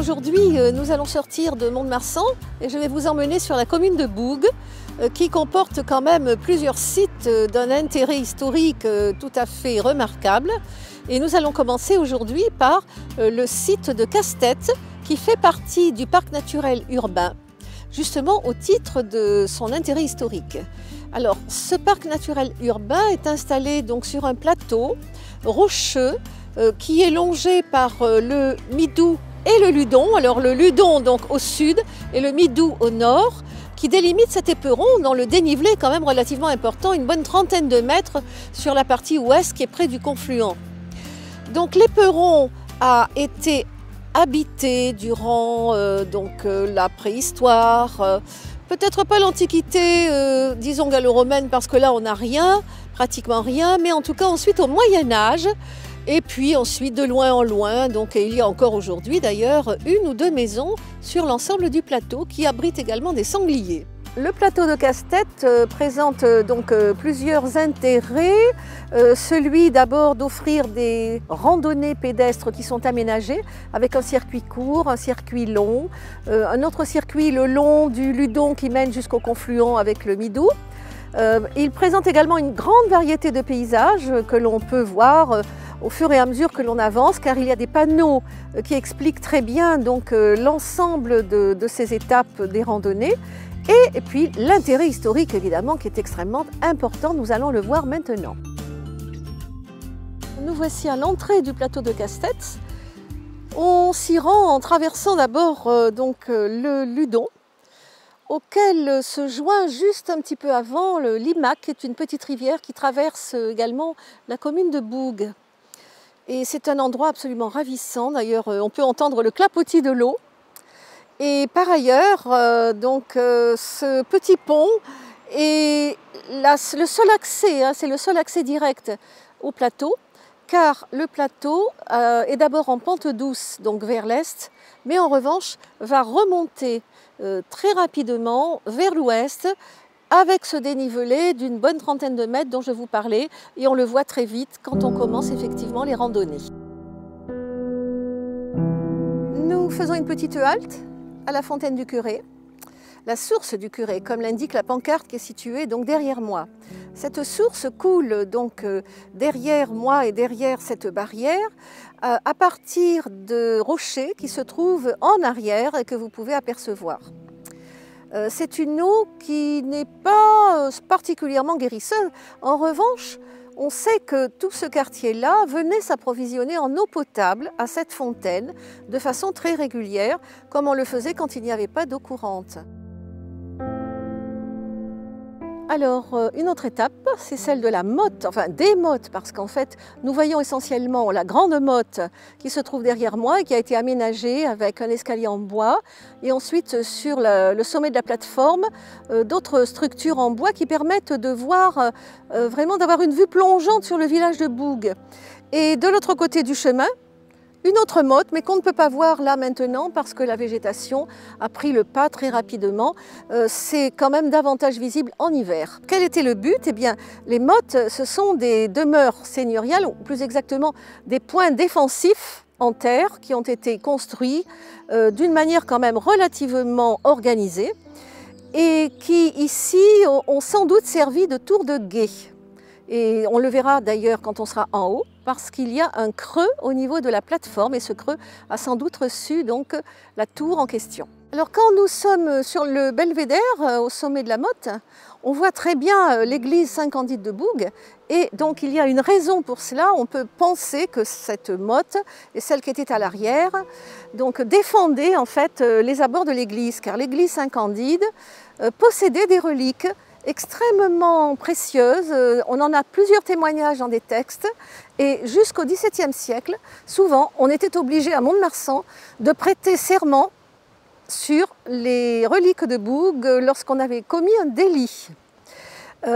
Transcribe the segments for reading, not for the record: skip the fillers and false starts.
aujourd'hui, nous allons sortir de Mont-de-Marsan et je vais vous emmener sur la commune de Boug, qui comporte quand même plusieurs sites d'un intérêt historique tout à fait remarquable. Et nous allons commencer aujourd'hui par le site de Castet, qui fait partie du parc naturel urbain, justement au titre de son intérêt historique. Alors, ce parc naturel urbain est installé donc sur un plateau rocheux qui est longé par le Midou et le Ludon. Alors le Ludon donc au sud et le Midou au nord, qui délimite cet éperon dont le dénivelé est quand même relativement important, une bonne trentaine de mètres sur la partie ouest qui est près du confluent. Donc l'éperon a été habité durant la préhistoire, peut-être pas l'Antiquité, disons gallo-romaine, parce que là on n'a rien, pratiquement rien, mais en tout cas ensuite au Moyen-Âge, et puis ensuite de loin en loin, donc il y a encore aujourd'hui d'ailleurs une ou deux maisons sur l'ensemble du plateau qui abritent également des sangliers. Le plateau de Castet présente donc plusieurs intérêts. Celui d'abord d'offrir des randonnées pédestres qui sont aménagées avec un circuit court, un circuit long, un autre circuit le long du Ludon qui mène jusqu'au confluent avec le Midou. Il présente également une grande variété de paysages que l'on peut voir au fur et à mesure que l'on avance, car il y a des panneaux qui expliquent très bien l'ensemble de ces étapes des randonnées. Et puis l'intérêt historique évidemment qui est extrêmêmement important, nous allons le voir maintenant. Nous voici à l'entrée du plateau de Castet. On s'y rend en traversant d'abord le Ludon, auquel se joint juste un petit peu avant le Limac, qui est une petite rivière qui traverse également la commune de Boug. Et c'est un endroit absolument ravissant, d'ailleurs on peut entendre le clapotis de l'eau. Et par ailleurs, ce petit pont est le seul accès, c'est le seul accès direct au plateau, car le plateau est d'abord en pente douce, donc vers l'est, mais en revanche va remonter très rapidement vers l'ouest, avec ce dénivelé d'une bonne trentaine de mètres dont je vous parlais, et on le voit très vite quand on commence effectivement les randonnées. Nous faisons une petite halte à la fontaine du Curé, la source du Curé, comme l'indique la pancarte qui est située donc derrière moi. Cette source coule donc derrière moi et derrière cette barrière à partir de rochers qui se trouvent en arrière et que vous pouvez apercevoir. C'est une eau qui n'est pas particulièrement guérisseuse. En revanche, on sait que tout ce quartier-là venait s'approvisionner en eau potable à cette fontaine de façon très régulière, comme on le faisait quand il n'y avait pas d'eau courante. Alors, une autre étape, c'est celle de la motte, enfin des mottes, parce qu'en fait, nous voyons essentiellement la grande motte qui se trouve derrière moi et qui a été aménagée avec un escalier en bois. Et ensuite, sur le sommet de la plateforme, d'autres structures en bois qui permettent de voir, vraiment d'avoir une vue plongeante sur le village de Boug. Et de l'autre côté du chemin, une autre motte, mais qu'on ne peut pas voir là maintenant parce que la végétation a pris le pas très rapidement. C'est quand même davantage visible en hiver. Quel était le but? Eh bien, les mottes, ce sont des demeures seigneuriales, ou plus exactement des points défensifs en terre qui ont été construits d'une manière quand même relativement organisée et qui ici ont sans doute servi de tour de guet. Et on le verra d'ailleurs quand on sera en haut, parce qu'il y a un creux au niveau de la plateforme et ce creux a sans doute reçu donc la tour en question. Alors quand nous sommes sur le belvédère, au sommet de la motte, on voit très bien l'église Saint-Candide de Boug et donc il y a une raison pour cela. On peut penser que cette motte est celle qui était à l'arrière, donc défendait en fait les abords de l'église, car l'église Saint-Candide possédait des reliques extrêmement précieuses. On en a plusieurs témoignages dans des textes et jusqu'au XVIIe siècle, souvent on était obligé à Mont-de-Marsan de prêter serment sur les reliques de Boug lorsqu'on avait commis un délit.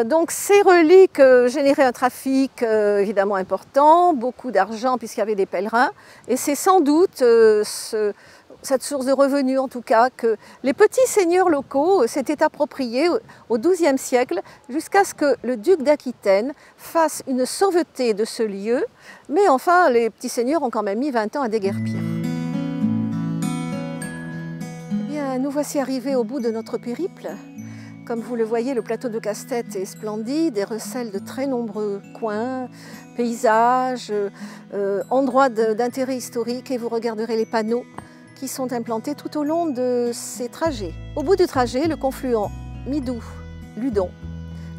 Donc ces reliques généraient un trafic évidemment important, beaucoup d'argent puisqu'il y avait des pèlerins et c'est sans doute cette source de revenus en tout cas que les petits seigneurs locaux s'étaient appropriés au XIIe siècle jusqu'à ce que le duc d'Aquitaine fasse une sauveté de ce lieu, mais enfin les petits seigneurs ont quand même mis 20 ans à déguerpir. Bien, nous voici arrivés au bout de notre périple. Comme vous le voyez, le plateau de Casse-Tête est splendide et recèle de très nombreux coins, paysages, endroits d'intérêt historique, et vous regarderez les panneaux qui sont implantés tout au long de ces trajets. Au bout du trajet, le confluent Midou-Ludon.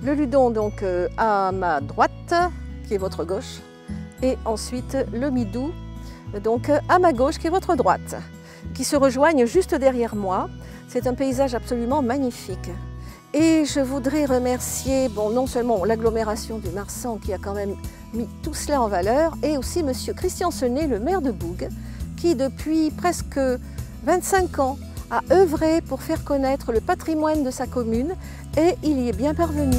Le Ludon donc à ma droite, qui est votre gauche, et ensuite le Midou donc à ma gauche, qui est votre droite, qui se rejoignent juste derrière moi. C'est un paysage absolument magnifique. Et je voudrais remercier non seulement l'agglomération du Marsan qui a quand même mis tout cela en valeur, et aussi monsieur Christian Senet, le maire de Bougg, qui depuis presque 25 ans a œuvré pour faire connaître le patrimoine de sa commune, et il y est bien parvenu.